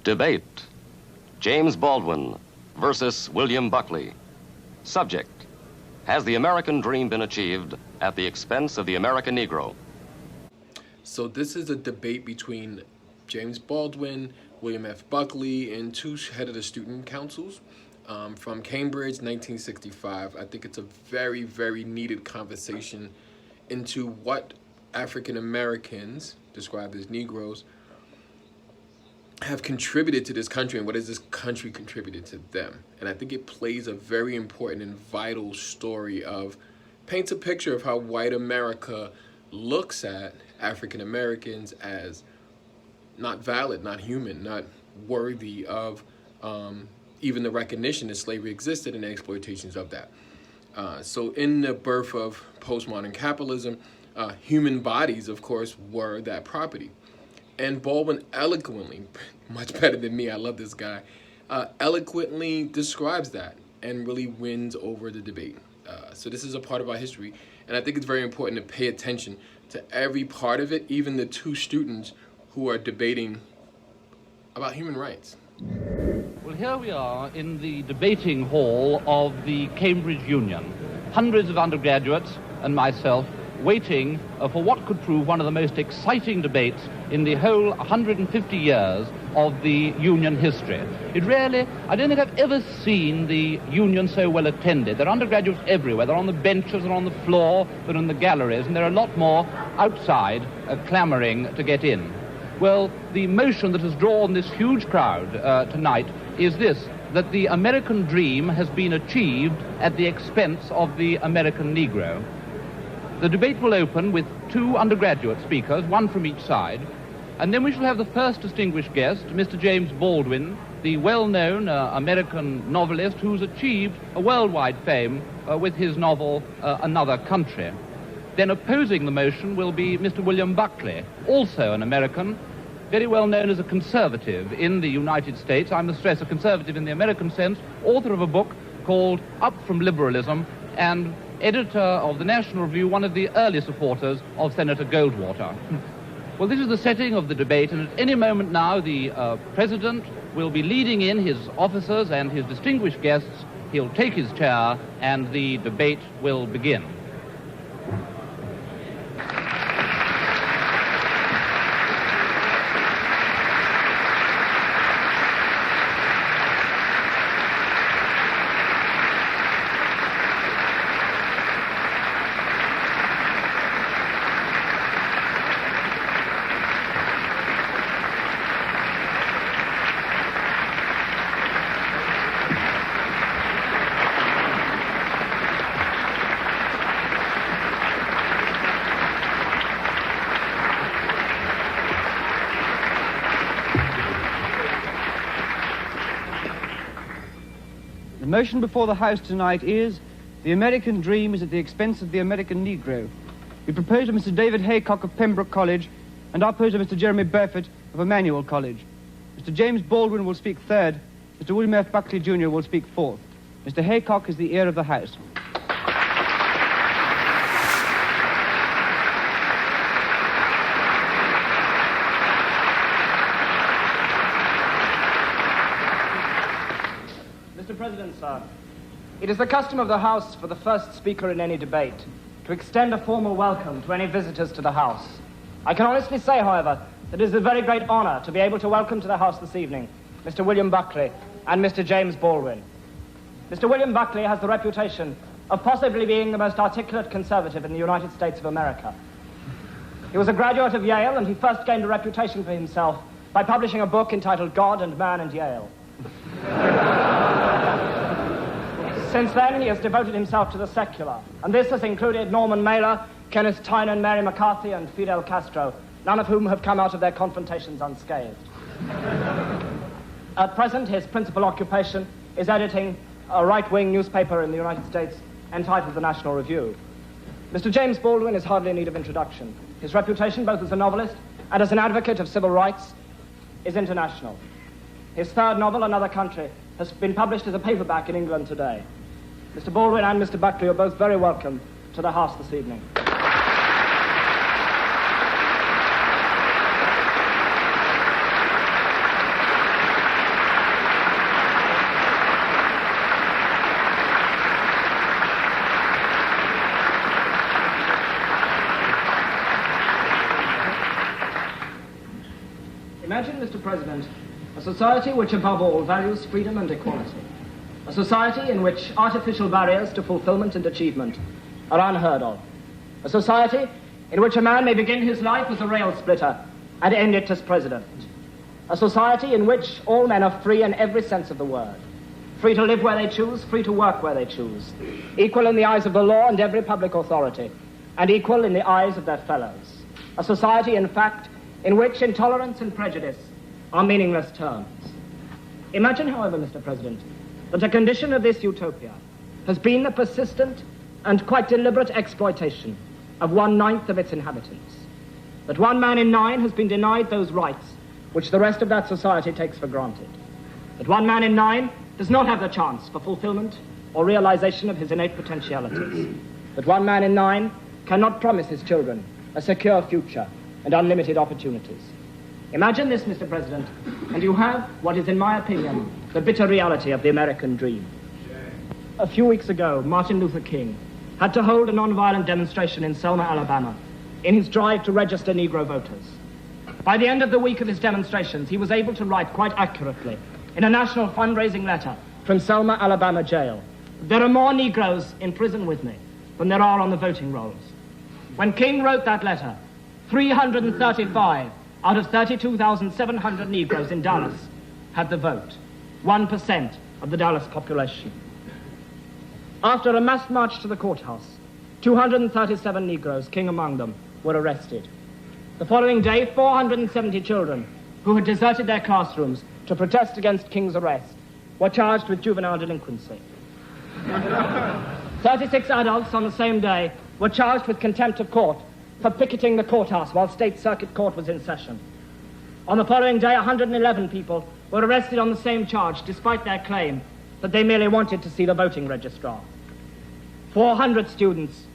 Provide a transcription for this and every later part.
Debate. James Baldwin versus William Buckley. Subject. Has the American dream been achieved at the expense of the American Negro? So this is a debate between James Baldwin, William F. Buckley, and two head of the student councils from Cambridge, 1965. I think it's a very, very needed conversation into what African Americans, described as Negroes, have contributed to this country and what has this country contributed to them. And I think it plays a very important and vital story paints a picture of how white America looks at African Americans as not valid, not human, not worthy of even the recognition that slavery existed and the exploitations of that. So in the birth of postmodern capitalism, human bodies, of course, were that property. And Baldwin eloquently, much better than me, I love this guy, eloquently describes that and really wins over the debate. So this is a part of our history, and I think it's very important to pay attention to every part of it, even the two students who are debating about human rights. Well, here we are in the debating hall of the Cambridge Union. Hundreds of undergraduates and myself waiting for what could prove one of the most exciting debates in the whole 150 years of the Union history. I don't think I've ever seen the Union so well attended. There are undergraduates everywhere. They're on the benches, they're on the floor, they're in the galleries, and there are a lot more outside clamoring to get in. Well, the motion that has drawn this huge crowd tonight is this, that the American dream has been achieved at the expense of the American Negro. The debate will open with two undergraduate speakers, one from each side, and then we shall have the first distinguished guest, Mr. James Baldwin, the well-known American novelist who's achieved a worldwide fame with his novel Another Country. Then opposing the motion will be Mr. William Buckley, also an American, very well known as a conservative in the United States. I must stress a conservative in the American sense, author of a book called Up from Liberalism, and editor of the National Review, one of the early supporters of Senator Goldwater. Well, this is the setting of the debate, and at any moment now the President will be leading in his officers and his distinguished guests. He'll take his chair, and the debate will begin. The motion before the House tonight is, the American dream is at the expense of the American Negro. We propose to Mr. David Haycock of Pembroke College, and I oppose to Mr. Jeremy Burford of Emmanuel College. Mr. James Baldwin will speak third. Mr. William F. Buckley Jr. will speak fourth. Mr. Haycock is the ear of the House. Mr. President, sir, it is the custom of the House for the first speaker in any debate to extend a formal welcome to any visitors to the House. I can honestly say, however, that it is a very great honor to be able to welcome to the House this evening Mr. William Buckley and Mr. James Baldwin. Mr. William Buckley has the reputation of possibly being the most articulate conservative in the United States of America. He was a graduate of Yale, and he first gained a reputation for himself by publishing a book entitled God and Man and Yale. Since then, he has devoted himself to the secular, and this has included Norman Mailer, Kenneth Tynan, Mary McCarthy, and Fidel Castro, none of whom have come out of their confrontations unscathed. At present, his principal occupation is editing a right-wing newspaper in the United States entitled The National Review. Mr. James Baldwin is hardly in need of introduction. His reputation, both as a novelist and as an advocate of civil rights, is international. His third novel, Another Country, has been published as a paperback in England today. Mr. Baldwin and Mr. Buckley are both very welcome to the House this evening. Imagine, Mr. President, a society which above all values freedom and equality. A society in which artificial barriers to fulfillment and achievement are unheard of. A society in which a man may begin his life as a rail splitter and end it as president. A society in which all men are free in every sense of the word. Free to live where they choose, free to work where they choose. Equal in the eyes of the law and every public authority, and equal in the eyes of their fellows. A society, in fact, in which intolerance and prejudice are meaningless terms. Imagine, however, Mr. President, that a condition of this utopia has been the persistent and quite deliberate exploitation of 1/9 of its inhabitants. That 1 man in 9 has been denied those rights which the rest of that society takes for granted. That 1 man in 9 does not have the chance for fulfillment or realization of his innate potentialities. That 1 man in 9 cannot promise his children a secure future and unlimited opportunities. Imagine this, Mr. President, and you have what is, in my opinion, the bitter reality of the American dream. A few weeks ago, Martin Luther King had to hold a nonviolent demonstration in Selma, Alabama, in his drive to register Negro voters. By the end of the week of his demonstrations, he was able to write quite accurately, in a national fundraising letter from Selma, Alabama jail, "There are more Negroes in prison with me than there are on the voting rolls." When King wrote that letter, 335 out of 32,700 Negroes in Dallas had the vote, 1% of the Dallas population. After a mass march to the courthouse, 237 Negroes, King among them, were arrested. The following day, 470 children who had deserted their classrooms to protest against King's arrest were charged with juvenile delinquency. 36 adults on the same day were charged with contempt of court for picketing the courthouse while State Circuit Court was in session. On the following day, 111 people were arrested on the same charge, despite their claim that they merely wanted to see the voting registrar. 400 students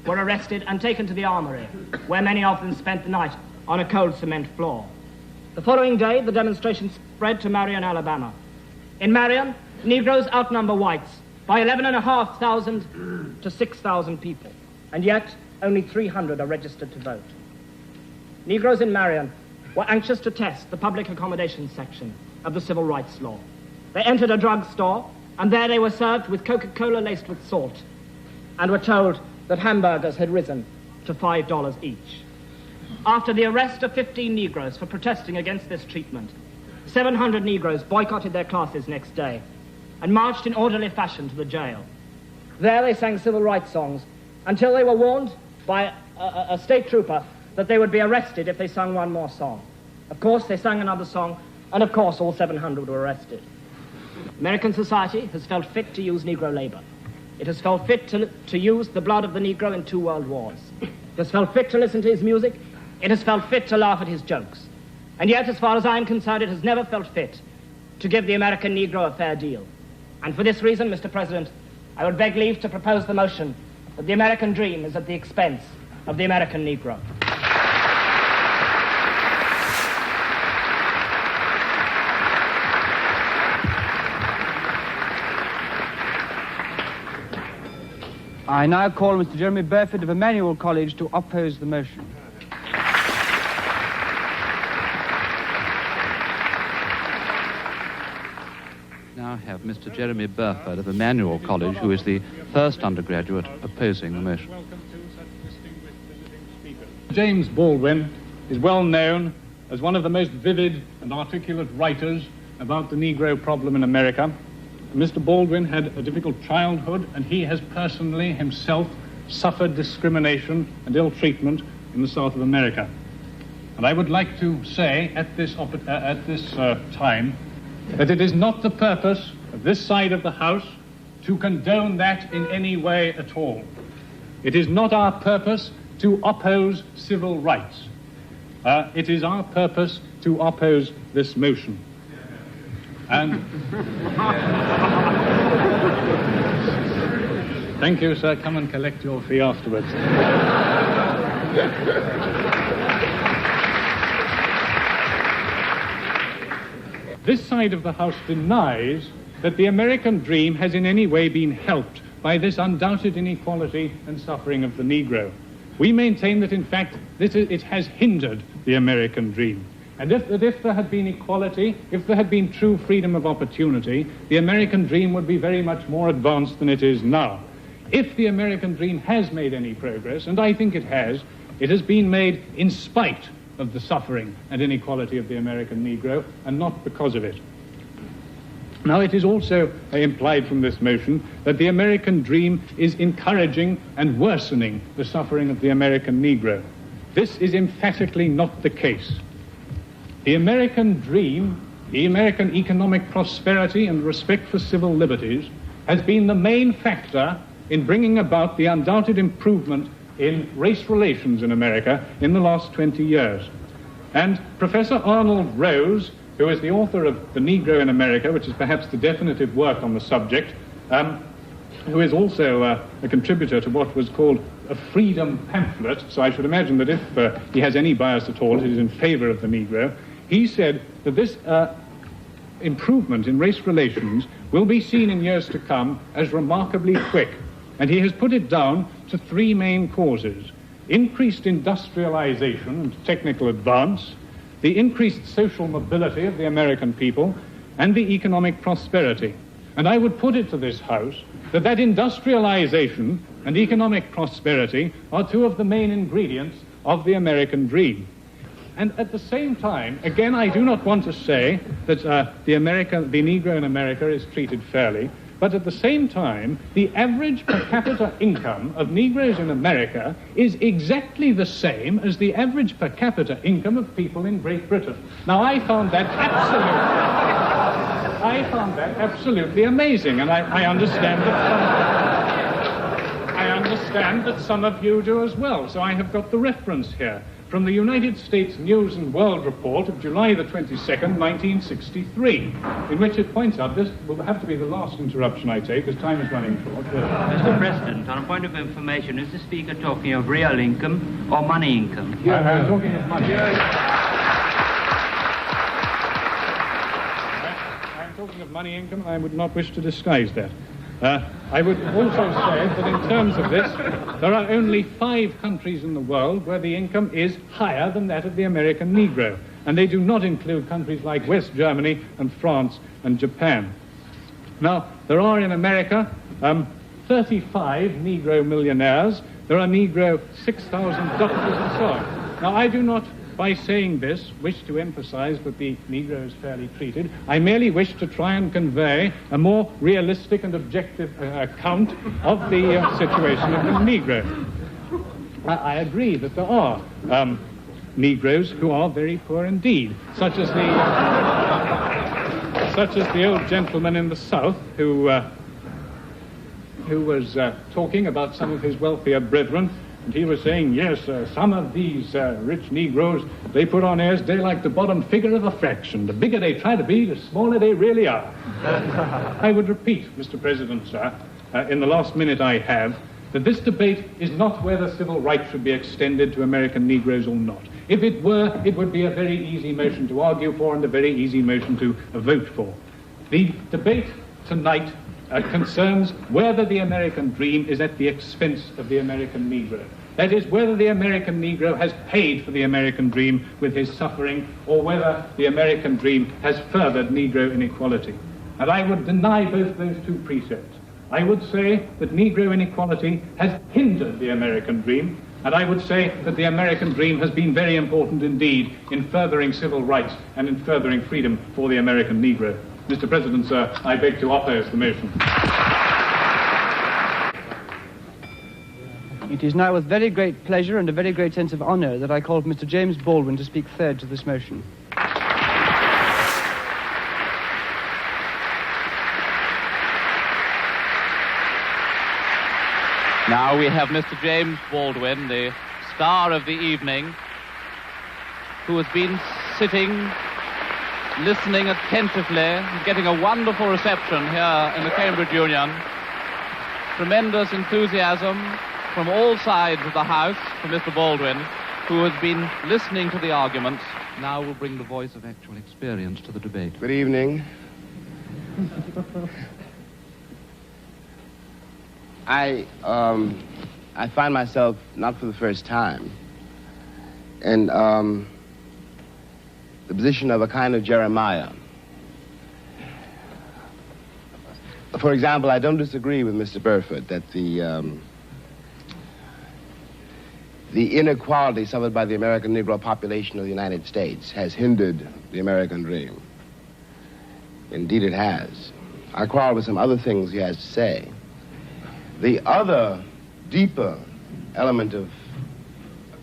were arrested and taken to the armory, where many of them spent the night on a cold cement floor. The following day, the demonstration spread to Marion, Alabama. In Marion, Negroes outnumber whites by 11,500 to 6,000 people, and yet only 300 are registered to vote. Negroes in Marion were anxious to test the public accommodation section of the civil rights law. They entered a drugstore, and there they were served with Coca-Cola laced with salt, and were told that hamburgers had risen to $5 each. After the arrest of 15 Negroes for protesting against this treatment, 700 Negroes boycotted their classes next day and marched in orderly fashion to the jail. There they sang civil rights songs until they were warned by a state trooper that they would be arrested if they sung one more song. Of course, they sang another song, and of course, all 700 were arrested. American society has felt fit to use Negro labor. It has felt fit to use the blood of the Negro in 2 world wars. It has felt fit to listen to his music. It has felt fit to laugh at his jokes. And yet, as far as I'm concerned, it has never felt fit to give the American Negro a fair deal. And for this reason, Mr. President, I would beg leave to propose the motion that the American dream is at the expense of the American Negro. I now call Mr. Jeremy Burford of Emmanuel College to oppose the motion. Now I have Mr. Jeremy Burford of Emmanuel College, who is the first undergraduate opposing the motion. James Baldwin is well known as one of the most vivid and articulate writers about the Negro problem in America. Mr. Baldwin had a difficult childhood, and he has personally himself suffered discrimination and ill treatment in the South of America. And I would like to say at this time that it is not the purpose of this side of the House to condone that in any way at all. It is not our purpose to oppose civil rights. it is our purpose to oppose this motion. And thank you, sir. Come and collect your fee afterwards. This side of the House denies that the American dream has in any way been helped by this undoubted inequality and suffering of the Negro. We maintain that, in fact, it has hindered the American dream. And if there had been equality, if there had been true freedom of opportunity, the American dream would be very much more advanced than it is now. If the American dream has made any progress, and I think it has been made in spite of the suffering and inequality of the American Negro, and not because of it. Now, it is also implied from this motion that the American dream is encouraging and worsening the suffering of the American Negro. This is emphatically not the case. The American dream, the American economic prosperity and respect for civil liberties, has been the main factor in bringing about the undoubted improvement in race relations in America in the last 20 years. And Professor Arnold Rose, who is the author of The Negro in America, which is perhaps the definitive work on the subject, who is also a contributor to what was called a freedom pamphlet, so I should imagine that if he has any bias at all, it is in favor of the Negro. He said that this improvement in race relations will be seen in years to come as remarkably quick. And he has put it down to three main causes: increased industrialization and technical advance, the increased social mobility of the American people, and the economic prosperity. And I would put it to this House that industrialization and economic prosperity are two of the main ingredients of the American dream. And at the same time, again, I do not want to say that the Negro in America is treated fairly, but at the same time, the average per capita income of Negroes in America is exactly the same as the average per capita income of people in Great Britain. Now, I found that absolutely amazing, and I understand that some of you do as well. So I have got the reference here from the United States News and World Report of July the 22nd, 1963, in which it points out, this will have to be the last interruption I take, as time is running short. Mr. President, on a point of information, is the Speaker talking of real income or money income? I'm talking of money. I'm talking of money income, and I would not wish to disguise that. I would also say that in terms of this, there are only 5 countries in the world where the income is higher than that of the American Negro, and they do not include countries like West Germany and France and Japan. Now, there are in America 35 Negro millionaires. There are Negro 6,000 doctors and so on. Now, I do not, by saying this, wish to emphasize that the Negro is fairly treated. I merely wish to try and convey a more realistic and objective account of the situation of the Negro. I agree that there are Negroes who are very poor indeed, such as the old gentleman in the South who was talking about some of his wealthier brethren. And he was saying, yes, some of these rich Negroes, they put on airs, they're like the bottom figure of a fraction. The bigger they try to be, the smaller they really are. I would repeat, Mr. President, sir, in the last minute I have, that this debate is not whether civil rights should be extended to American Negroes or not. If it were, it would be a very easy motion to argue for and a very easy motion to vote for. The debate tonight concerns whether the American dream is at the expense of the American Negro. That is, whether the American Negro has paid for the American dream with his suffering, or whether the American dream has furthered Negro inequality. And I would deny both those two precepts. I would say that Negro inequality has hindered the American dream, and I would say that the American dream has been very important indeed in furthering civil rights and in furthering freedom for the American Negro. Mr. President, sir, I beg to oppose the motion. It is now with very great pleasure and a very great sense of honor that I call Mr. James Baldwin to speak third to this motion. Now we have Mr. James Baldwin, the star of the evening, who has been sitting, listening attentively, getting a wonderful reception here in the Cambridge Union. Tremendous enthusiasm from all sides of the House for Mr. Baldwin, who has been listening to the arguments. Now will bring the voice of actual experience to the debate. Good evening. I find myself, not for the first time, in the position of a kind of Jeremiah. For example, I don't disagree with Mr. Burford that the inequality suffered by the American Negro population of the United States has hindered the American dream. Indeed, it has. I quarrel with some other things he has to say. The other, deeper element of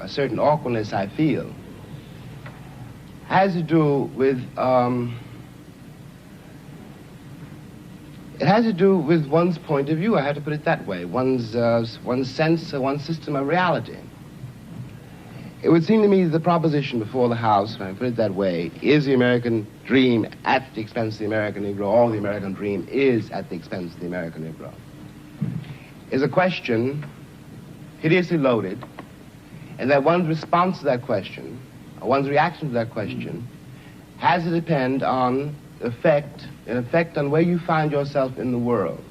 a certain awkwardness I feel has to do with one's point of view. I have to put it that way. One's sense, one's system of reality. It would seem to me that the proposition before the House, if I put it that way, is the American dream at the expense of the American Negro, or the American dream is at the expense of the American Negro, is a question hideously loaded, and that one's response to that question, or one's reaction to that question, has to depend on an effect on where you find yourself in the world,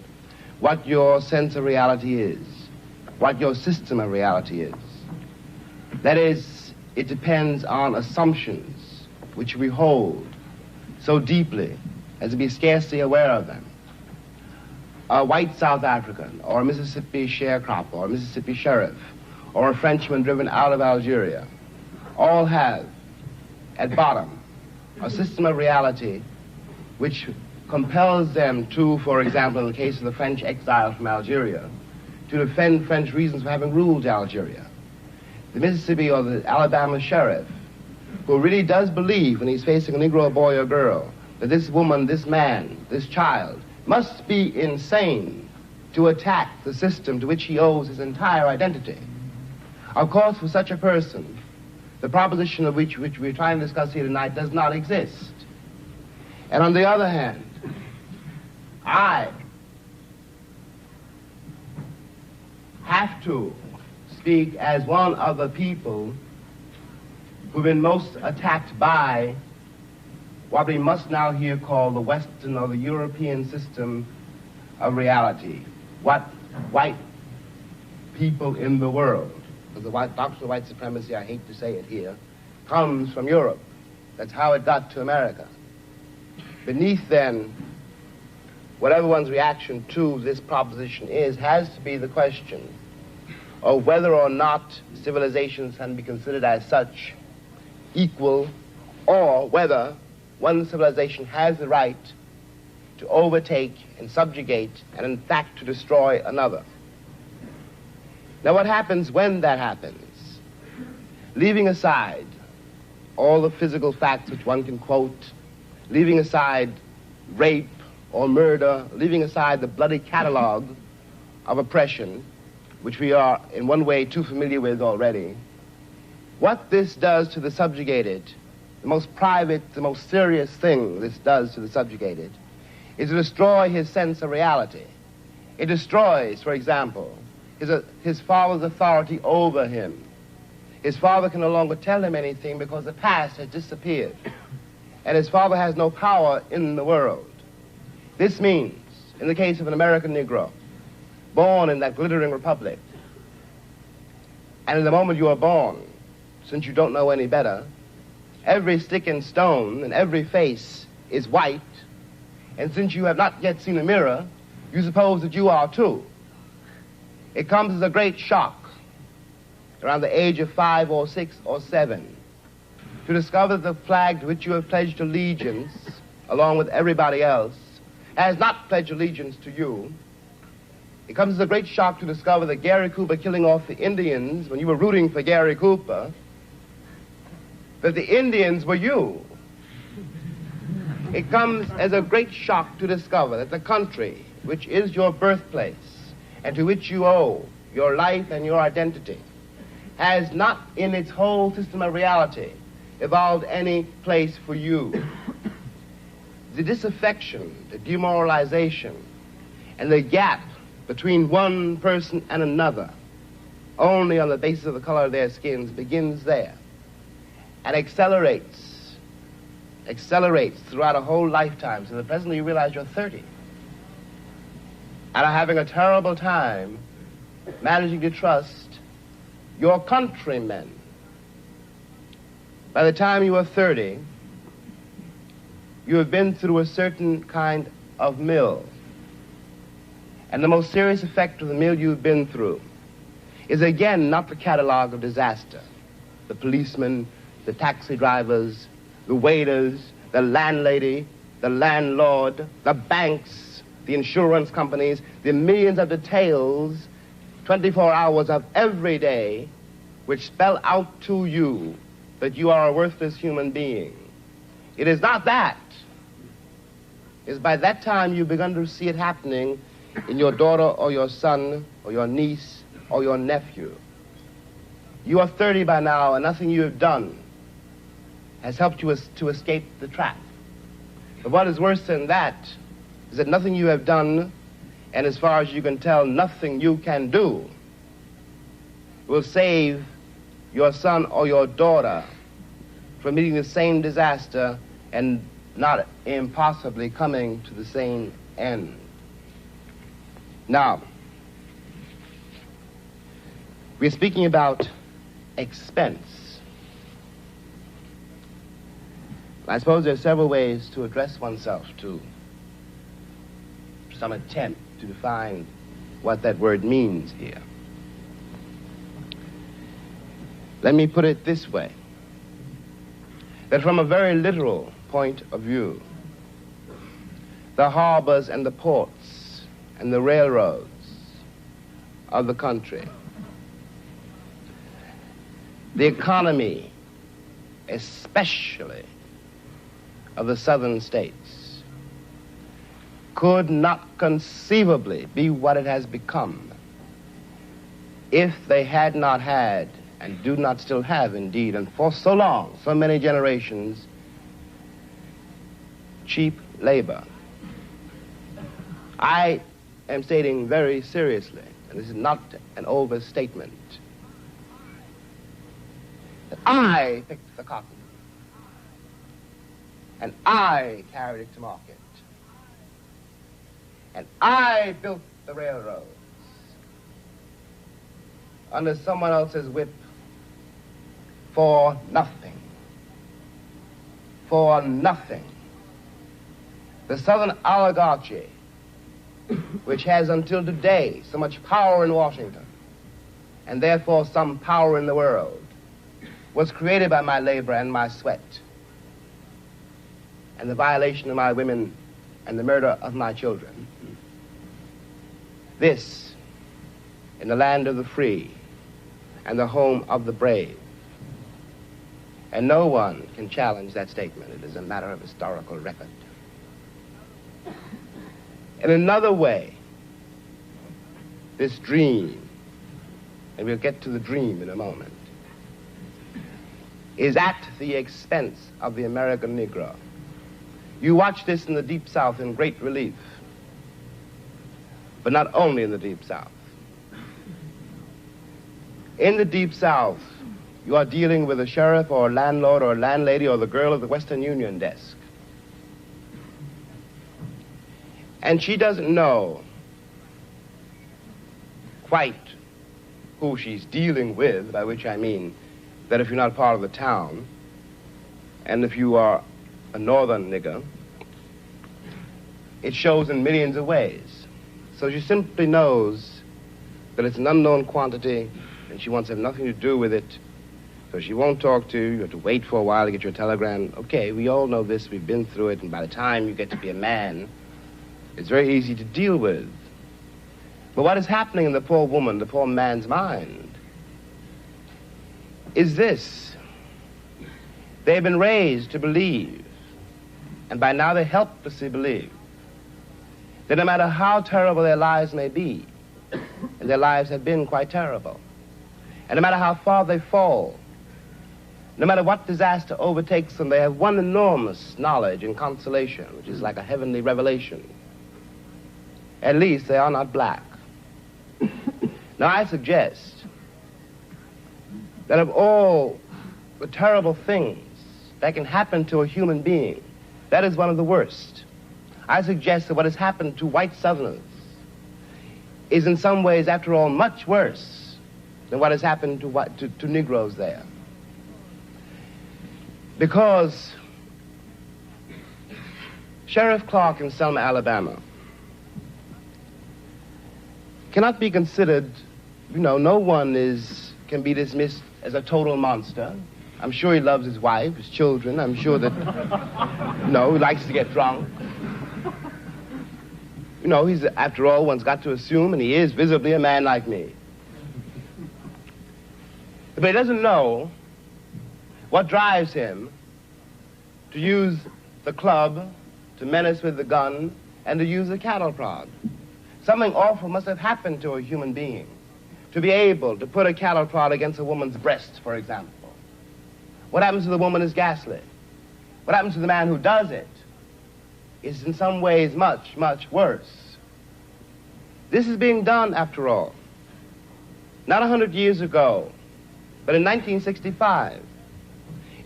what your sense of reality is, what your system of reality is. That is, it depends on assumptions which we hold so deeply as to be scarcely aware of them. A white South African, or a Mississippi sharecropper, or a Mississippi sheriff, or a Frenchman driven out of Algeria, all have, at bottom, a system of reality which compels them to, for example, in the case of the French exile from Algeria, to defend French reasons for having ruled Algeria. The Mississippi or the Alabama sheriff, who really does believe when he's facing a Negro boy or girl, that this woman, this man, this child, must be insane to attack the system to which he owes his entire identity. Of course, for such a person, the proposition of which we're trying to discuss here tonight does not exist. And on the other hand, I have to speak as one of the people who've been most attacked by what we must now here call the Western or the European system of reality. What white people in the world, because the doctrine of white supremacy, I hate to say it here, comes from Europe. That's how it got to America. Beneath then, whatever one's reaction to this proposition is, has to be the question of whether or not civilizations can be considered as such equal, or whether one civilization has the right to overtake and subjugate and in fact to destroy another. Now what happens when that happens? Leaving aside all the physical facts which one can quote, leaving aside rape or murder, leaving aside the bloody catalog of oppression, which we are in one way too familiar with already, what this does to the subjugated, the most private, the most serious thing this does to the subjugated, is to destroy his sense of reality. It destroys, for example, his father's authority over him. His father can no longer tell him anything because the past has disappeared, and his father has no power in the world. This means, in the case of an American Negro, born in that glittering republic, and in the moment you are born, since you don't know any better, every stick and stone and every face is white, and since you have not yet seen a mirror, you suppose that you are too. It comes as a great shock around the age of 5 or 6 or 7 to discover that the flag to which you have pledged allegiance, along with everybody else, has not pledged allegiance to you. It comes as a great shock to discover that Gary Cooper killing off the Indians when you were rooting for Gary Cooper, that the Indians were you. It comes as a great shock to discover that the country, which is your birthplace, and to which you owe your life and your identity, has not in its whole system of reality evolved any place for you. The disaffection, the demoralization, and the gap between one person and another, only on the basis of the color of their skins, begins there and accelerates throughout a whole lifetime, so that presently you realize you're 30 and are having a terrible time managing to trust your countrymen. By the time you are 30, you have been through a certain kind of mill. And the most serious effect of the mill you've been through is, again, not the catalog of disaster. The policemen, the taxi drivers, the waiters, the landlady, the landlord, the banks, the insurance companies, the millions of details, 24 hours of every day, which spell out to you that you are a worthless human being. It is not that. It is by that time you've begun to see it happening in your daughter or your son or your niece or your nephew. You are 30 by now, and nothing you have done has helped you to escape the trap. But what is worse than that is that nothing you have done, and as far as you can tell, nothing you can do, will save your son or your daughter from meeting the same disaster and not impossibly coming to the same end. Now, we're speaking about expense. I suppose there are several ways to address oneself to some attempt to define what that word means here. Let me put it this way, that from a very literal point of view, the harbors and the ports and the railroads of the country, the economy, especially of the southern states, could not conceivably be what it has become if they had not had, and do not still have indeed, and for so long, so many generations, cheap labor. I am stating very seriously, and this is not an overstatement, that I picked the cotton, and I carried it to market, and I built the railroads under someone else's whip for nothing. For nothing. The Southern oligarchy, which has until today so much power in Washington, and therefore some power in the world, was created by my labor and my sweat, and the violation of my women and the murder of my children. This, in the land of the free and the home of the brave. And no one can challenge that statement. It is a matter of historical record. In another way, this dream, and we'll get to the dream in a moment, is at the expense of the American Negro. You watch this in the Deep South in great relief, but not only in the Deep South. In the Deep South, you are dealing with a sheriff or a landlord or a landlady or the girl at the Western Union desk. And she doesn't know quite who she's dealing with, by which I mean that if you're not part of the town, and if you are a northern nigger, it shows in millions of ways. So she simply knows that it's an unknown quantity, and she wants to have nothing to do with it. So she won't talk to you. You have to wait for a while to get your telegram. Okay, we all know this. We've been through it. And by the time you get to be a man, it's very easy to deal with. But what is happening in the poor woman, the poor man's mind, is this. They've been raised to believe, and by now they helplessly believe, that no matter how terrible their lives may be, and their lives have been quite terrible, and no matter how far they fall, no matter what disaster overtakes them, they have one enormous knowledge and consolation, which is like a heavenly revelation. At least they are not black. Now, I suggest that of all the terrible things that can happen to a human being, that is one of the worst. I suggest that what has happened to white Southerners is in some ways, after all, much worse than what has happened to Negroes there. Because Sheriff Clark in Selma, Alabama, cannot be considered, no one can be dismissed as a total monster. I'm sure he loves his wife, his children. I'm sure that, he likes to get drunk. He's, after all, one's got to assume, and he is visibly a man like me. But he doesn't know what drives him to use the club, to menace with the gun, and to use the cattle prod. Something awful must have happened to a human being to be able to put a cattle prod against a woman's breast, for example. What happens to the woman is ghastly. What happens to the man who does it is in some ways much, much worse. This is being done, after all, not 100 years ago, but in 1965,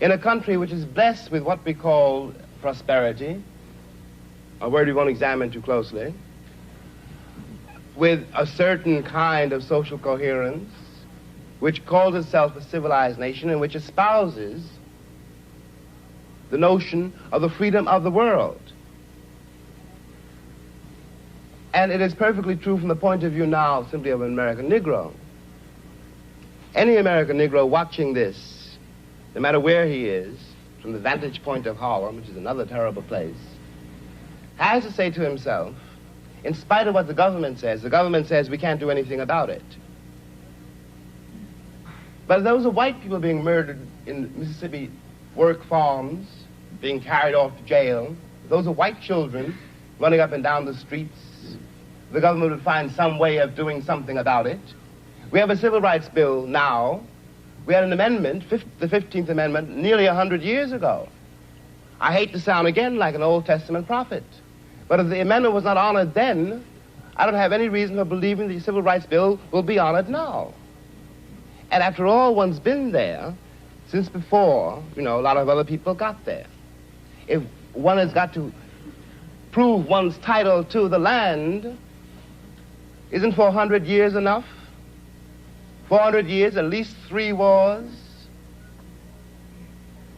in a country which is blessed with what we call prosperity, a word we won't examine too closely, with a certain kind of social coherence, which calls itself a civilized nation and which espouses the notion of the freedom of the world. And it is perfectly true from the point of view now simply of an American Negro. Any American Negro watching this, no matter where he is, from the vantage point of Harlem, which is another terrible place, has to say to himself, in spite of what the government says we can't do anything about it. But those are white people being murdered in Mississippi work farms, being carried off to jail. Those are white children running up and down the streets. The government would find some way of doing something about it. We have a civil rights bill now. We had an amendment, the 15th Amendment, nearly 100 years ago. I hate to sound again like an Old Testament prophet, but if the amendment was not honored then, I don't have any reason for believing the civil rights bill will be honored now. And after all, one's been there since before, a lot of other people got there. If one has got to prove one's title to the land, isn't 400 years enough? 400 years, at least 3 wars.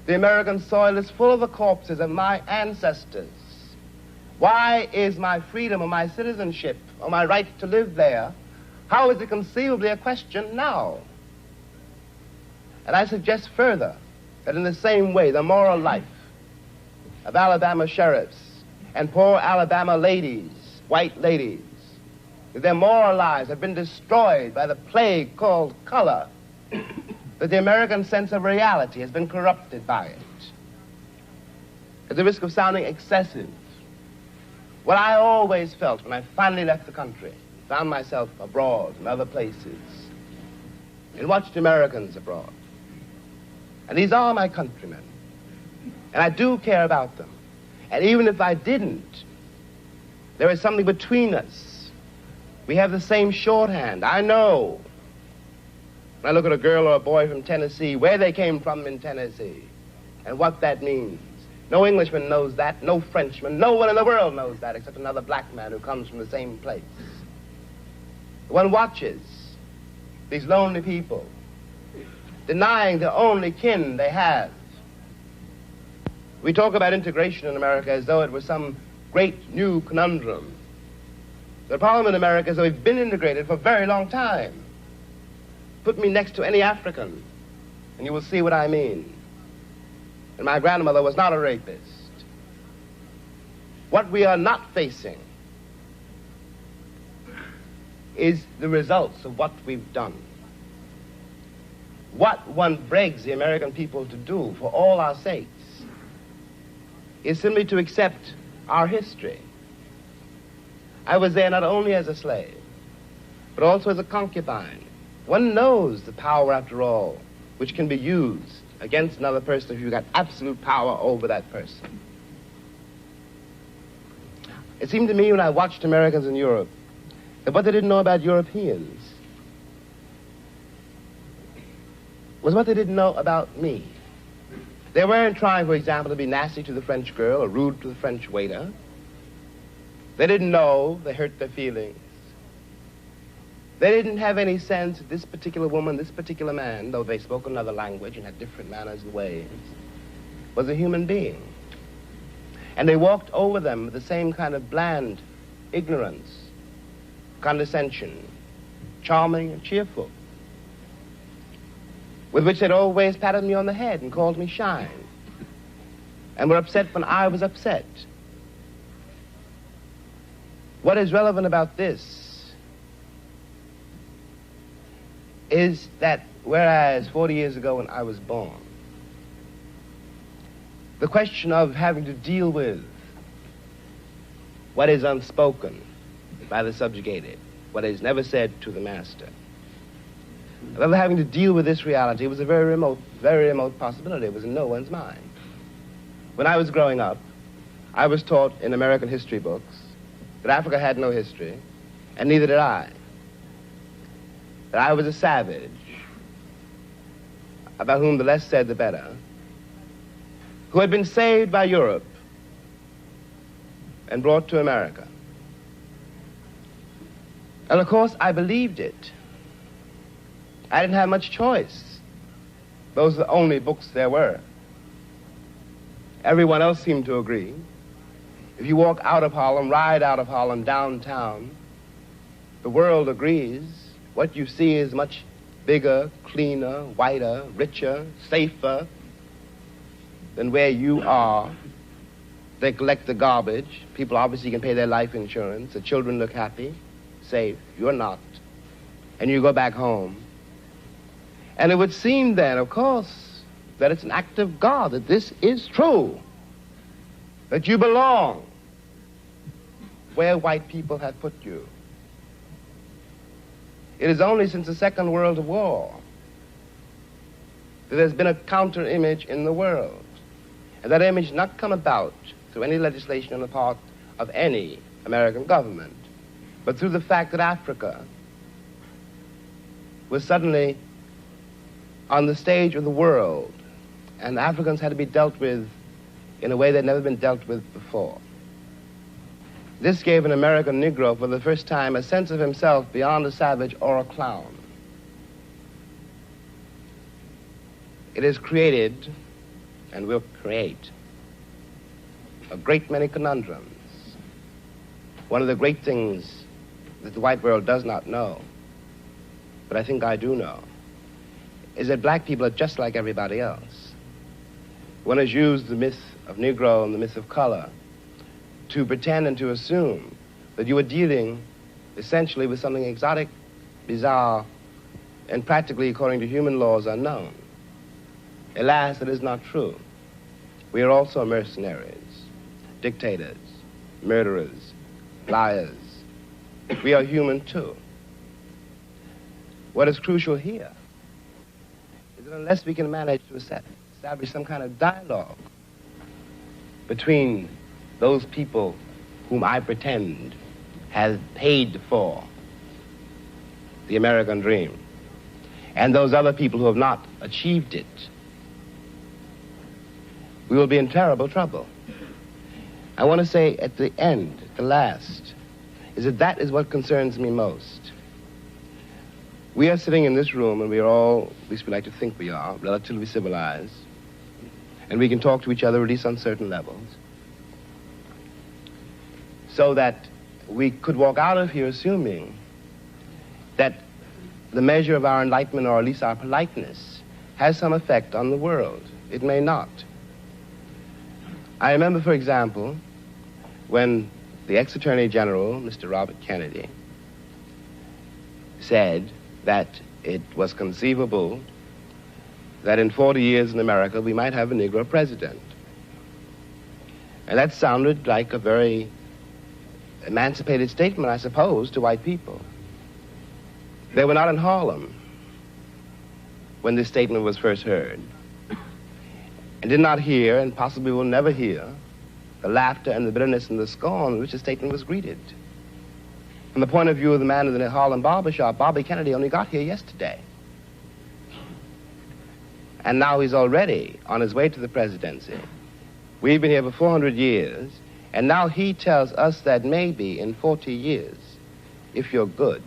The American soil is full of the corpses of my ancestors. Why is my freedom or my citizenship or my right to live there, how is it conceivably a question now? And I suggest further that in the same way, the moral life of Alabama sheriffs and poor Alabama ladies, white ladies, their moral lives have been destroyed by the plague called color, that the American sense of reality has been corrupted by it. At the risk of sounding excessive, what I always felt when I finally left the country, found myself abroad in other places, and watched Americans abroad. And these are my countrymen, and I do care about them. And even if I didn't, there is something between us. We have the same shorthand. I know, when I look at a girl or a boy from Tennessee, where they came from in Tennessee, and what that means. No Englishman knows that, no Frenchman, no one in the world knows that except another black man who comes from the same place. One watches these lonely people denying the only kin they have. We talk about integration in America as though it was some great new conundrum. The problem in America is that we've been integrated for a very long time. Put me next to any African, and you will see what I mean. And my grandmother was not a rapist. What we are not facing is the results of what we've done. What one begs the American people to do for all our sakes is simply to accept our history. I was there not only as a slave, but also as a concubine. One knows the power, after all, which can be used against another person if you got absolute power over that person. It seemed to me when I watched Americans in Europe that what they didn't know about Europeans was what they didn't know about me. They weren't trying, for example, to be nasty to the French girl or rude to the French waiter. They didn't know they hurt their feelings. They didn't have any sense that this particular woman, this particular man, though they spoke another language and had different manners and ways, was a human being. And they walked over them with the same kind of bland ignorance, condescension, charming and cheerful, with which they'd always patted me on the head and called me shine, and were upset when I was upset. What is relevant about this is that whereas 40 years ago when I was born, the question of having to deal with what is unspoken by the subjugated, what is never said to the master, of having to deal with this reality was a very remote possibility. It was in no one's mind. When I was growing up, I was taught in American history books that Africa had no history, and neither did I. That I was a savage, about whom the less said the better, who had been saved by Europe and brought to America. And of course, I believed it. I didn't have much choice. Those are the only books there were. Everyone else seemed to agree. If you walk out of Harlem, ride out of Harlem, downtown, the world agrees. What you see is much bigger, cleaner, whiter, richer, safer than where you are. They collect the garbage. People obviously can pay their life insurance. The children look happy, safe. You're not. And you go back home. And it would seem then, of course, that it's an act of God, that this is true, that you belong where white people have put you. It is only since the Second World War that there's been a counter-image in the world. And that image not come about through any legislation on the part of any American government, but through the fact that Africa was suddenly on the stage of the world, and Africans had to be dealt with in a way that had never been dealt with before. This gave an American Negro for the first time a sense of himself beyond a savage or a clown. It has created, and will create, a great many conundrums. One of the great things that the white world does not know, but I think I do know, is that black people are just like everybody else. One has used the myth of Negro and the myth of color to pretend and to assume that you are dealing essentially with something exotic, bizarre, and practically, according to human laws, unknown. Alas, it is not true. We are also mercenaries, dictators, murderers, liars. We are human too. What is crucial here is that unless we can manage to establish some kind of dialogue between those people whom I pretend have paid for the American dream and those other people who have not achieved it, we will be in terrible trouble. I want to say at the end, at the last, is that that is what concerns me most. We are sitting in this room, and we are all, at least we like to think we are, relatively civilized, and we can talk to each other at least on certain levels, so that we could walk out of here assuming that the measure of our enlightenment, or at least our politeness, has some effect on the world. It may not. I remember, for example, when the ex-Attorney General, Mr. Robert Kennedy, said that it was conceivable that in 40 years in America we might have a Negro president. And that sounded like a very emancipated statement, I suppose, to white people. They were not in Harlem when this statement was first heard. and did not hear, and possibly will never hear, the laughter and the bitterness and the scorn with which the statement was greeted. From the point of view of the man in the Harlem barbershop, Bobby Kennedy only got here yesterday. And now he's already on his way to the presidency. We've been here for 400 years, and now he tells us that maybe in 40 years, if you're good,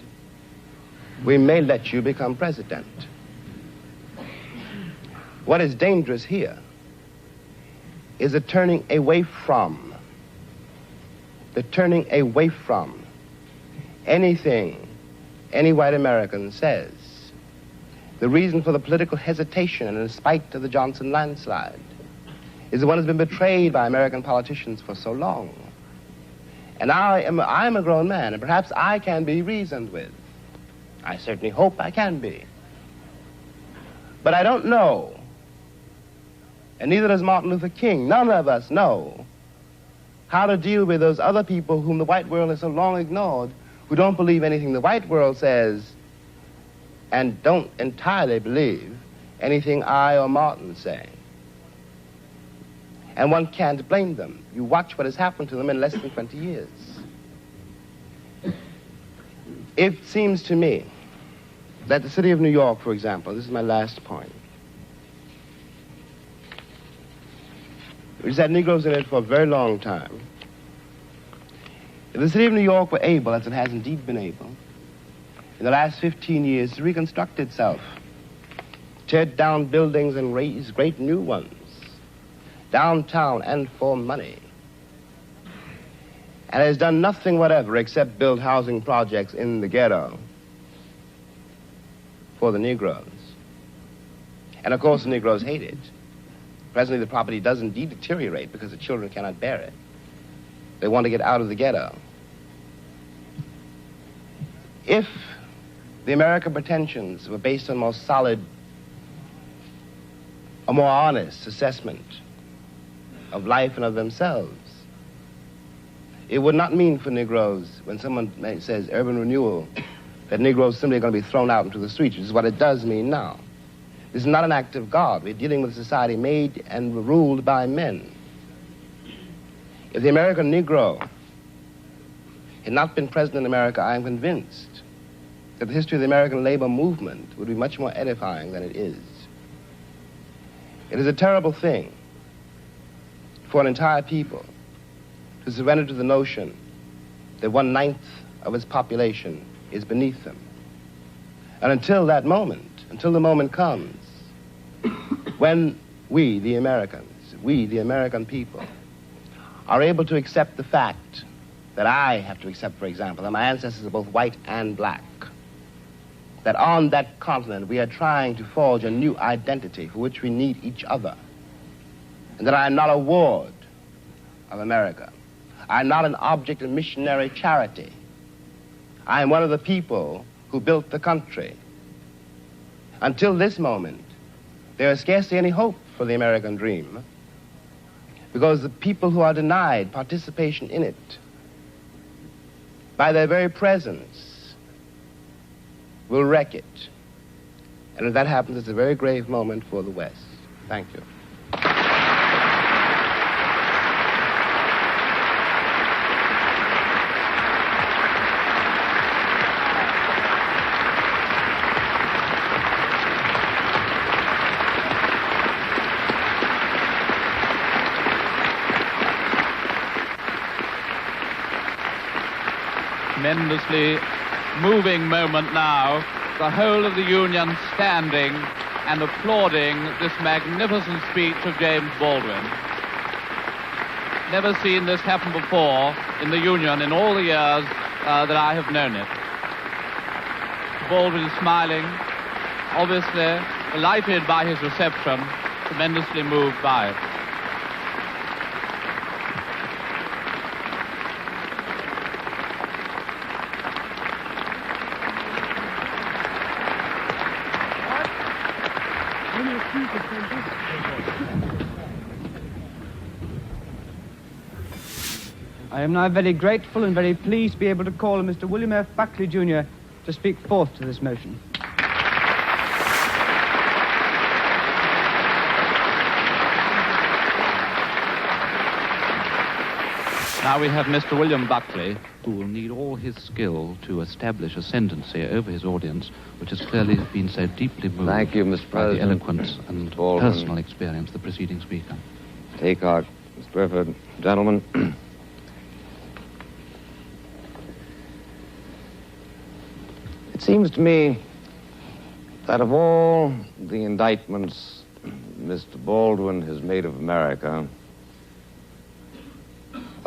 we may let you become president. What is dangerous here is the turning away from anything any white American says. The reason for the political hesitation, and in spite of the Johnson landslide, is the one that's been betrayed by American politicians for so long. And I am a grown man, and perhaps I can be reasoned with. I certainly hope I can be. But I don't know, and neither does Martin Luther King, none of us know how to deal with those other people whom the white world has so long ignored, who don't believe anything the white world says and don't entirely believe anything I or Martin say. And one can't blame them. You watch what has happened to them in less than 20 years. It seems to me that the city of New York, for example, this is my last point, which has had Negroes in it for a very long time. If the city of New York were able, as it has indeed been able, in the last 15 years to reconstruct itself, tear down buildings and raise great new ones, downtown and for money, and has done nothing whatever except build housing projects in the ghetto for the Negroes. And of course the Negroes hate it. Presently the property does indeed deteriorate because the children cannot bear it. They want to get out of the ghetto. If the American pretensions were based on more solid, a more honest assessment of life and of themselves, it would not mean for Negroes, when someone says urban renewal, that Negroes simply are going to be thrown out into the streets, which is what it does mean now. This is not an act of God. We're dealing with a society made and ruled by men. If the American Negro had not been present in America, I am convinced that the history of the American labor movement would be much more edifying than it is. It is a terrible thing for an entire people to surrender to the notion that 1/9 of its population is beneath them. And until that moment, until the moment comes when we, the American people, are able to accept the fact that I have to accept, for example, that my ancestors are both white and black, that on that continent we are trying to forge a new identity for which we need each other, and that I am not a ward of America. I am not an object of missionary charity. I am one of the people who built the country. Until this moment, there is scarcely any hope for the American dream, because the people who are denied participation in it, by their very presence, will wreck it. And if that happens, it's a very grave moment for the West. Thank you. Tremendously moving moment now, the whole of the Union standing and applauding this magnificent speech of James Baldwin. Never seen this happen before in the Union in all the years that I have known it. Baldwin smiling, obviously delighted by his reception, tremendously moved by it. I am now very grateful and very pleased to be able to call on Mr. William F. Buckley Jr. to speak forth to this motion. Now we have Mr. William Buckley, who will need all his skill to establish ascendancy over his audience, which has clearly been so deeply moved. Thank you, Mr. by the President. eloquence and Baldwin. personal experience of the preceding speaker. Take out, Mr. Griffith, gentlemen. It seems to me that of all the indictments Mr. Baldwin has made of America,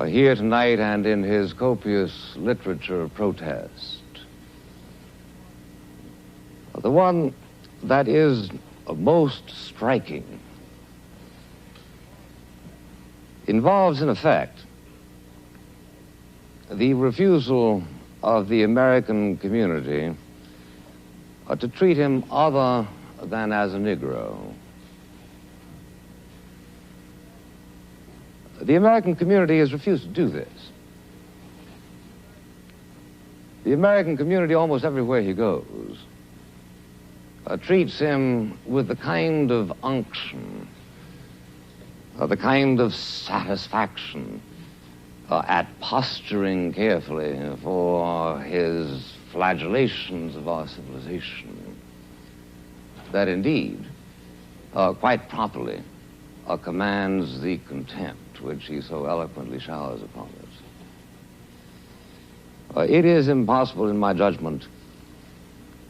here tonight and in his copious literature of protest, the one that is most striking involves, in effect, the refusal of the American community to treat him other than as a Negro. The American community has refused to do this. The American community, almost everywhere he goes, treats him with the kind of unction, the kind of satisfaction at posturing carefully for his flagellations of our civilization, that indeed, quite properly, commands the contempt which he so eloquently showers upon us. It is impossible, in my judgment,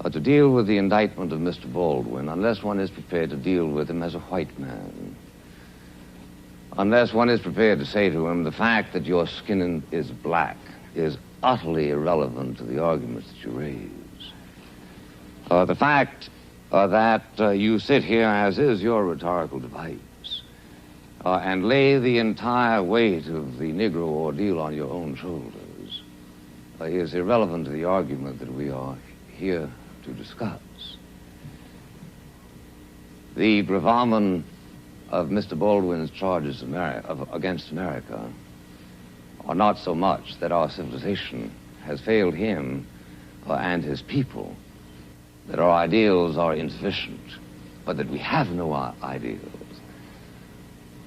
to deal with the indictment of Mr. Baldwin unless one is prepared to deal with him as a white man. Unless one is prepared to say to him, the fact that your skin is black is utterly irrelevant to the arguments that you raise. The fact that you sit here, as is your rhetorical device, and lay the entire weight of the Negro ordeal on your own shoulders is irrelevant to the argument that we are here to discuss. The gravamen of Mr. Baldwin's charges against America are not so much that our civilization has failed him and his people, that our ideals are insufficient, but that we have no ideals.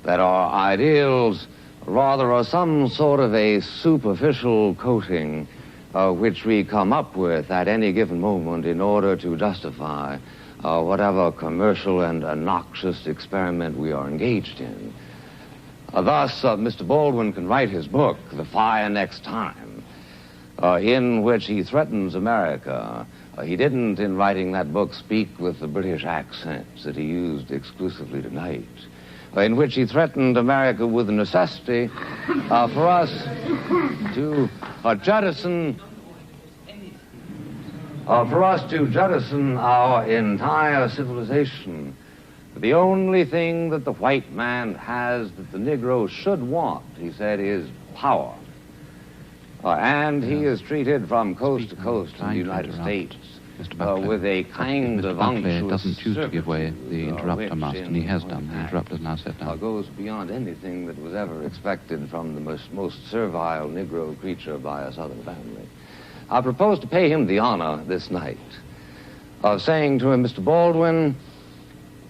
That our ideals rather are some sort of a superficial coating which we come up with at any given moment in order to justify whatever commercial and noxious experiment we are engaged in. Thus, Mr. Baldwin can write his book, The Fire Next Time, in which he threatens America. He didn't, in writing that book, speak with the British accents that he used exclusively tonight, in which he threatened America with the necessity for us to jettison our entire civilization. The only thing that the white man has that the Negro should want, he said, is power. And he is treated from coast to coast in the United States with a kind of unctuous doesn't choose to give way. The interrupter must, and he has done. The interrupter is now set down. Goes beyond anything that was ever expected from the most servile Negro creature by a Southern family. I propose to pay him the honor this night of saying to him, Mr. Baldwin,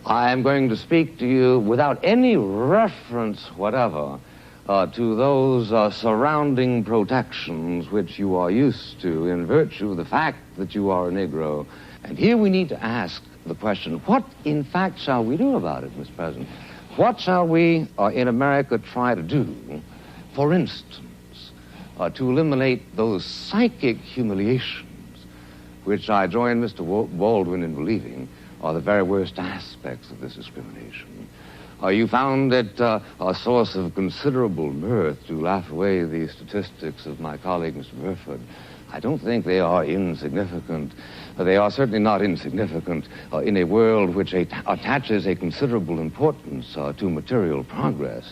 I am going to speak to you without any reference whatever to those surrounding protections which you are used to in virtue of the fact that you are a Negro. And here we need to ask the question, what in fact shall we do about it, Mr. President? What shall we in America try to do, for instance, to eliminate those psychic humiliations which I join Mr. Baldwin in believing are the very worst aspects of this discrimination? You found it a source of considerable mirth to laugh away the statistics of my colleague, Mr. Burford. I don't think they are insignificant. They are certainly not insignificant in a world which attaches a considerable importance to material progress.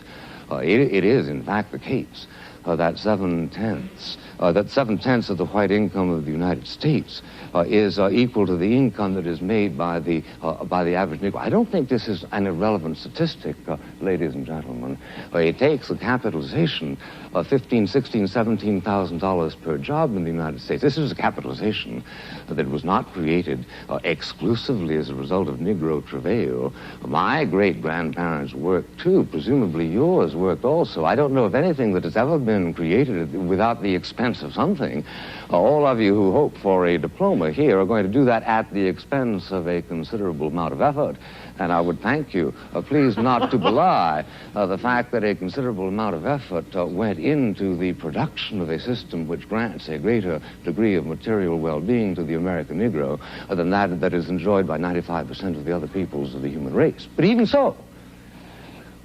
It is, in fact, the case that 7/10 that 7/10 of the white income of the United States is equal to the income that is made by the average Negro. I don't think this is an irrelevant statistic, ladies and gentlemen. It takes a capitalization of $15,000, $16,000, $17,000 per job in the United States. This is a capitalization that was not created exclusively as a result of Negro travail. My great-grandparents worked too. Presumably yours worked also. I don't know of anything that has ever been created without the expense of something. All of you who hope for a diploma here are going to do that at the expense of a considerable amount of effort. And I would thank you, please not to belie the fact that a considerable amount of effort went into the production of a system which grants a greater degree of material well-being to the American Negro than that is enjoyed by 95% of the other peoples of the human race. But even so,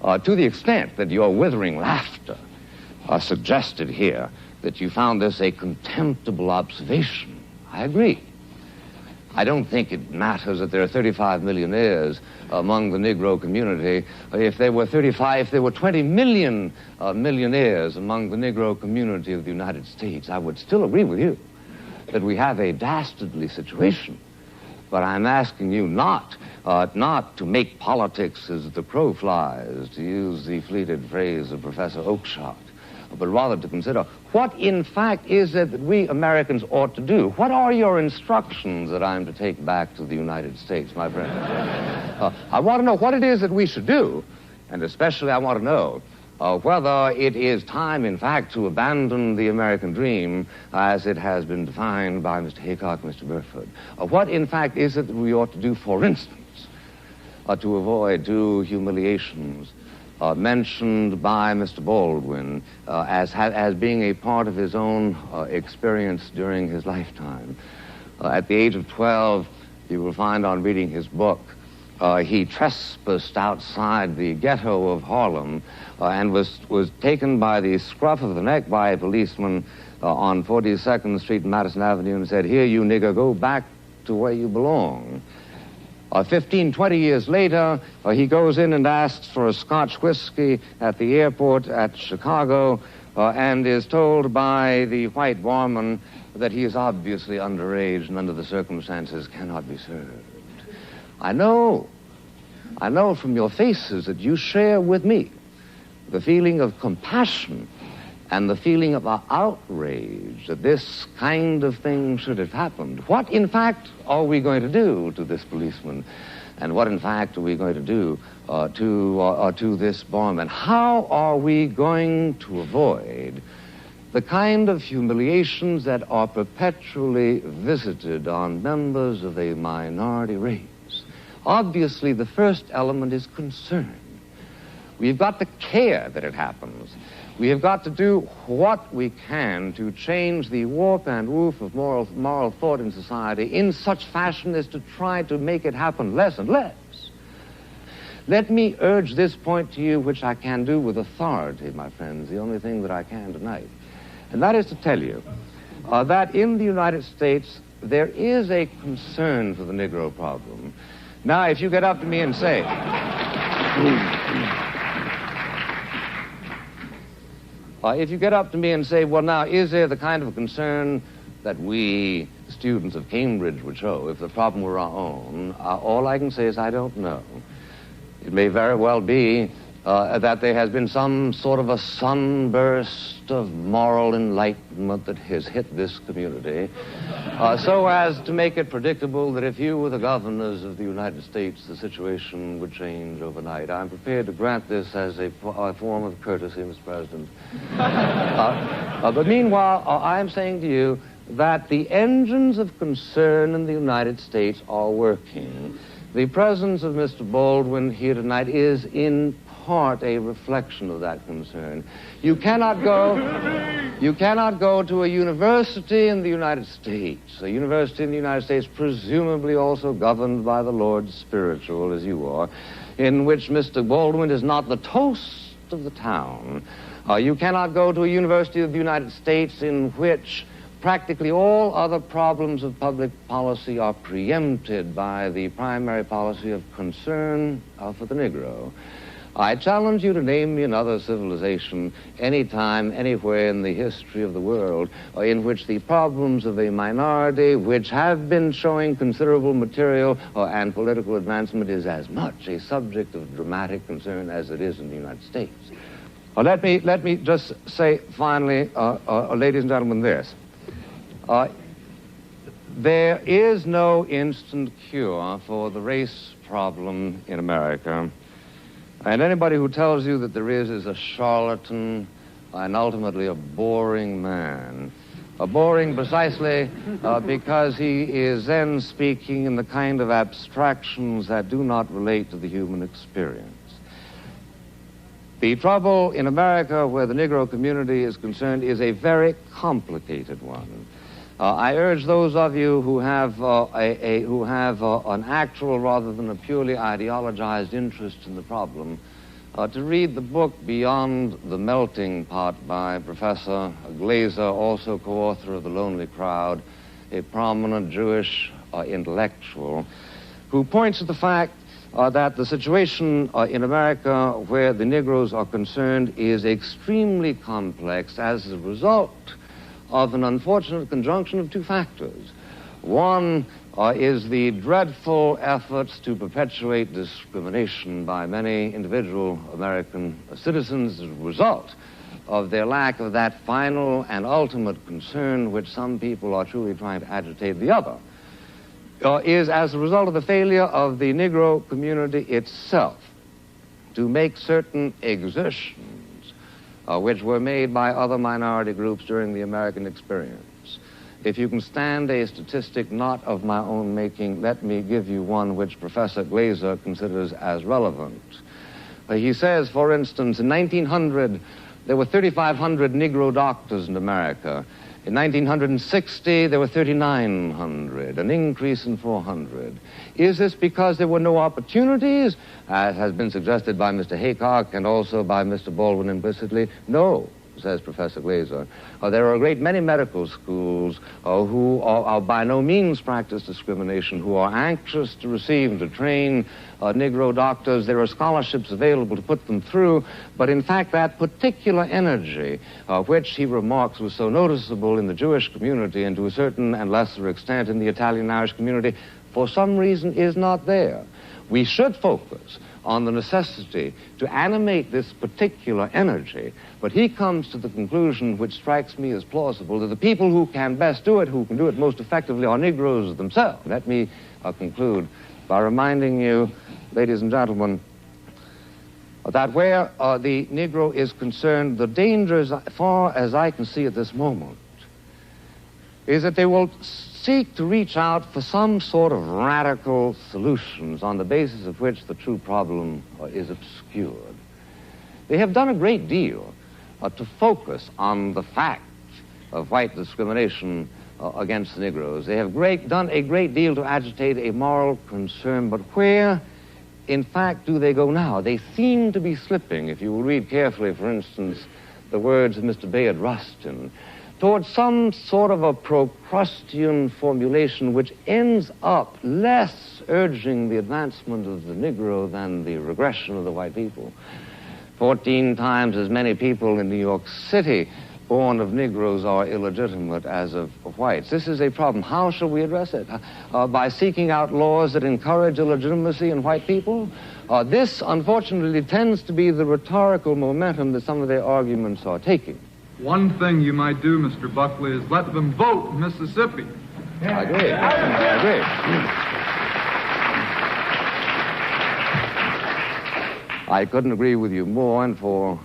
to the extent that your withering laughter suggested here that you found this a contemptible observation, I agree. I don't think it matters that there are 35 millionaires among the Negro community. If there were 20 million millionaires among the Negro community of the United States, I would still agree with you that we have a dastardly situation. But I'm asking you not to make politics as the crow flies, to use the fleeted phrase of Professor Oakeshott, but rather to consider what, in fact, is it that we Americans ought to do? What are your instructions that I'm to take back to the United States, my friend? I want to know what it is that we should do, and especially I want to know whether it is time, in fact, to abandon the American dream as it has been defined by Mr. Haycock and Mr. Burford. What, in fact, is it that we ought to do, for instance, to avoid two humiliations mentioned by Mr. Baldwin as being a part of his own experience during his lifetime. At the age of 12, you will find on reading his book, he trespassed outside the ghetto of Harlem and was taken by the scruff of the neck by a policeman on 42nd Street and Madison Avenue and said, "Here, you nigger, go back to where you belong." 15, 20 years later, he goes in and asks for a Scotch whiskey at the airport at Chicago and is told by the white barman that he is obviously underage and under the circumstances cannot be served. I know from your faces that you share with me the feeling of compassion and the feeling of outrage that this kind of thing should have happened. What, in fact, are we going to do to this policeman? And what, in fact, are we going to do to this barman? How are we going to avoid the kind of humiliations that are perpetually visited on members of a minority race? Obviously, the first element is concern. We've got to care that it happens. We have got to do what we can to change the warp and woof of moral thought in society in such fashion as to try to make it happen less and less. Let me urge this point to you, which I can do with authority, my friends, the only thing that I can tonight. And that is to tell you that in the United States, there is a concern for the Negro problem. Now, if you get up to me and say... if you get up to me and say, well, now, is there the kind of concern that we, students of Cambridge, would show if the problem were our own? All I can say is I don't know. It may very well be that there has been some sort of a sunburst of moral enlightenment that has hit this community, so as to make it predictable that if you were the governors of the United States, the situation would change overnight. I'm prepared to grant this as a form of courtesy, Mr. President. But meanwhile, I'm saying to you that the engines of concern in the United States are working. The presence of Mr. Baldwin here tonight is in part a reflection of that concern. You cannot go to a university in the United States, a university in the United States presumably also governed by the Lord Spiritual, as you are, in which Mr. Baldwin is not the toast of the town. You cannot go to a university of the United States in which practically all other problems of public policy are preempted by the primary policy of concern for the Negro. I challenge you to name me another civilization, anytime, anywhere in the history of the world, in which the problems of a minority, which have been showing considerable material and political advancement, is as much a subject of dramatic concern as it is in the United States. Let me just say finally, ladies and gentlemen, this. There is no instant cure for the race problem in America. And anybody who tells you that there is a charlatan and ultimately a boring man. Boring precisely because he is then speaking in the kind of abstractions that do not relate to the human experience. The trouble in America where the Negro community is concerned is a very complicated one. I urge those of you who have an actual rather than a purely ideologized interest in the problem to read the book Beyond the Melting Pot by Professor Glaser, also co-author of The Lonely Crowd, a prominent Jewish intellectual, who points to the fact that the situation in America where the Negroes are concerned is extremely complex as a result of an unfortunate conjunction of two factors. One is the dreadful efforts to perpetuate discrimination by many individual American citizens as a result of their lack of that final and ultimate concern which some people are truly trying to agitate. The other is as a result of the failure of the Negro community itself to make certain exertions which were made by other minority groups during the American experience. If you can stand a statistic not of my own making, let me give you one which Professor Glaser considers as relevant. He says, for instance, in 1900, there were 3,500 Negro doctors in America. In 1960, there were 3,900, an increase in 400. Is this because there were no opportunities, as has been suggested by Mr. Haycock and also by Mr. Baldwin implicitly? No, says Professor Glaser. There are a great many medical schools who are by no means practice discrimination, who are anxious to receive and to train Negro doctors. There are scholarships available to put them through, but in fact that particular energy, which he remarks was so noticeable in the Jewish community and to a certain and lesser extent in the Italian-Irish community, for some reason is not there. We should focus on the necessity to animate this particular energy, but he comes to the conclusion, which strikes me as plausible, that the people who can best do it, who can do it most effectively, are Negroes themselves. Let me conclude by reminding you, ladies and gentlemen, that where the Negro is concerned, the danger, as far as I can see at this moment, is that they will seek to reach out for some sort of radical solutions on the basis of which the true problem is obscured. They have done a great deal to focus on the fact of white discrimination against the Negroes. They have done a great deal to agitate a moral concern, but where, in fact, do they go now? They seem to be slipping, if you will read carefully, for instance, the words of Mr. Bayard Rustin, towards some sort of a Procrustean formulation which ends up less urging the advancement of the Negro than the regression of the white people. 14 times as many people in New York City born of Negroes are illegitimate as of whites. This is a problem. How shall we address it? By seeking out laws that encourage illegitimacy in white people? This, unfortunately, tends to be the rhetorical momentum that some of their arguments are taking. One thing you might do, Mr. Buckley, is let them vote in Mississippi. I agree. I agree. I couldn't agree with you more, and for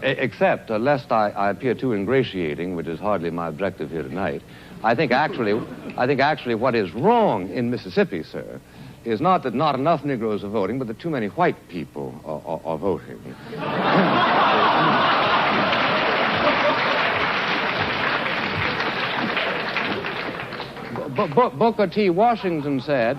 except lest I appear too ingratiating, which is hardly my objective here tonight. I think actually what is wrong in Mississippi, sir, is not that not enough Negroes are voting, but that too many white people are voting. Booker T. Washington said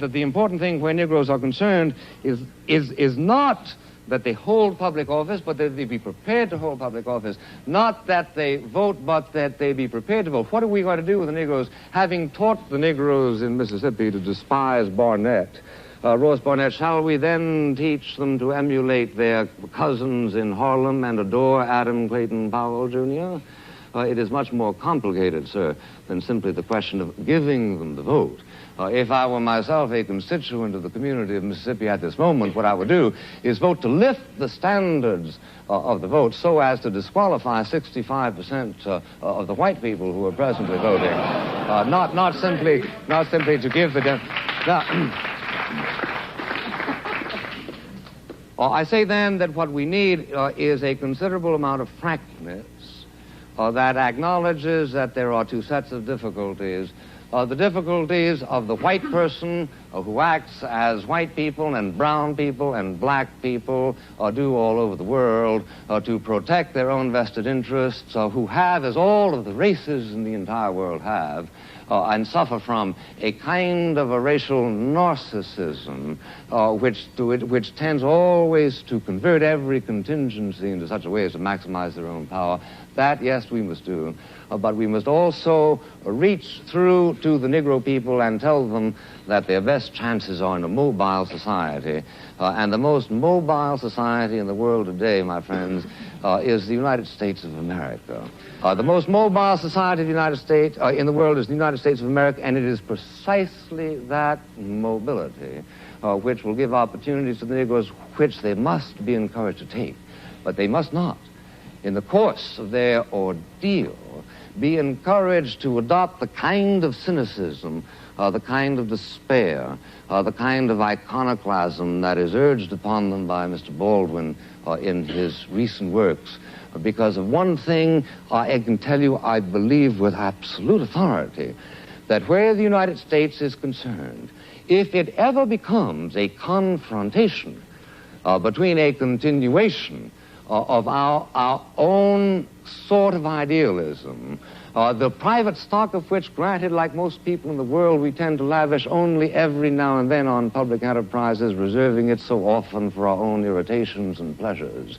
that the important thing where Negroes are concerned is not that they hold public office, but that they be prepared to hold public office. Not that they vote, but that they be prepared to vote. What are we going to do with the Negroes? Having taught the Negroes in Mississippi to despise Barnett, Ross Barnett, shall we then teach them to emulate their cousins in Harlem and adore Adam Clayton Powell, Jr.? It is much more complicated, sir, than simply the question of giving them the vote. If I were myself a constituent of the community of Mississippi at this moment, what I would do is vote to lift the standards of the vote so as to disqualify 65% of the white people who are presently voting. Not simply to give the... I say then that what we need is a considerable amount of frankness that acknowledges that there are two sets of difficulties. The difficulties of the white person who acts as white people and brown people and black people do all over the world to protect their own vested interests, who have, as all of the races in the entire world have, and suffer from a kind of a racial narcissism which tends always to convert every contingency into such a way as to maximize their own power. That, yes, we must do. But we must also reach through to the Negro people and tell them that their best chances are in a mobile society. And the most mobile society in the world today, my friends, is the United States of America. The most mobile society of the United States in the world is the United States of America, and it is precisely that mobility which will give opportunities to the Negroes which they must be encouraged to take. But they must not, in the course of their ordeal, be encouraged to adopt the kind of cynicism, the kind of despair, the kind of iconoclasm that is urged upon them by Mr. Baldwin in his recent works. Because of one thing, I can tell you, I believe with absolute authority, that where the United States is concerned, if it ever becomes a confrontation between a continuation of our own sort of idealism, the private stock of which, granted, like most people in the world, we tend to lavish only every now and then on public enterprises, reserving it so often for our own irritations and pleasures.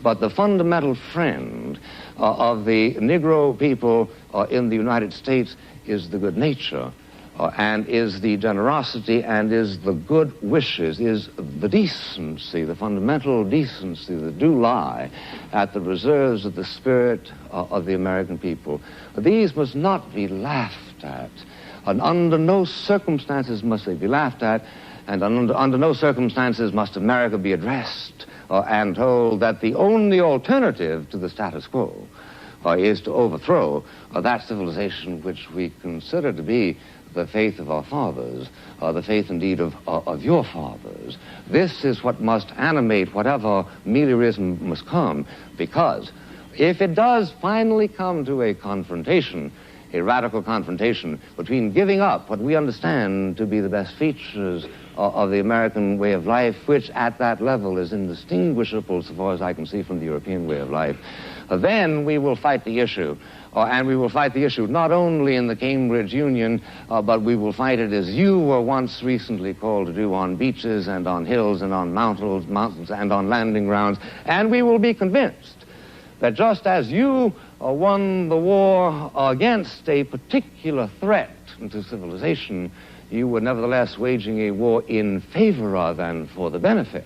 But the fundamental friend of the Negro people in the United States is the good nature, and is the generosity, and is the good wishes, is the decency, the fundamental decency that do lie at the reserves of the spirit of the American people. These must not be laughed at, and under no circumstances must they be laughed at, and under no circumstances must America be addressed and told that the only alternative to the status quo is to overthrow that civilization which we consider to be the faith of our fathers, the faith indeed of your fathers. This is what must animate whatever meliorism must come, because if it does finally come to a confrontation, a radical confrontation between giving up what we understand to be the best features of the American way of life, which at that level is indistinguishable so far as I can see from the European way of life, then we will fight the issue. And we will fight the issue not only in the Cambridge Union, but we will fight it as you were once recently called to do, on beaches and on hills and on mountains and on landing grounds. And we will be convinced that just as you won the war against a particular threat to civilization, you were nevertheless waging a war in favor of and for the benefit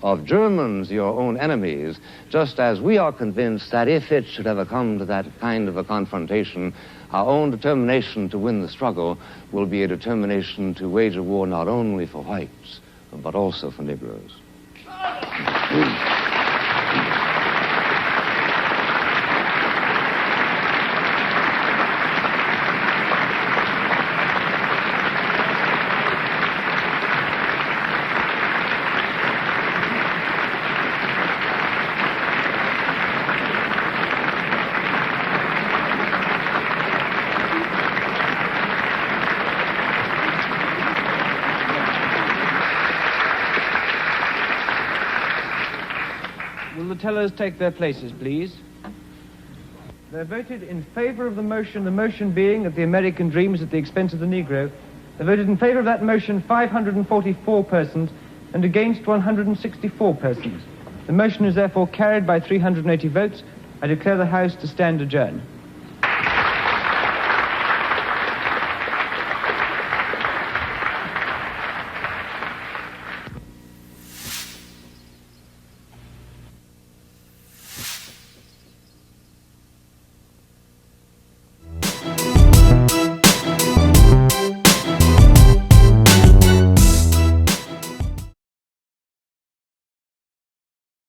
of Germans, your own enemies, just as we are convinced that if it should ever come to that kind of a confrontation, our own determination to win the struggle will be a determination to wage a war not only for whites, but also for Negroes. Will the tellers take their places, please? They voted in favor of the motion being that the American dream is at the expense of the Negro. They voted in favor of that motion 544 persons and against 164 persons. The motion is therefore carried by 380 votes. I declare the House to stand adjourned.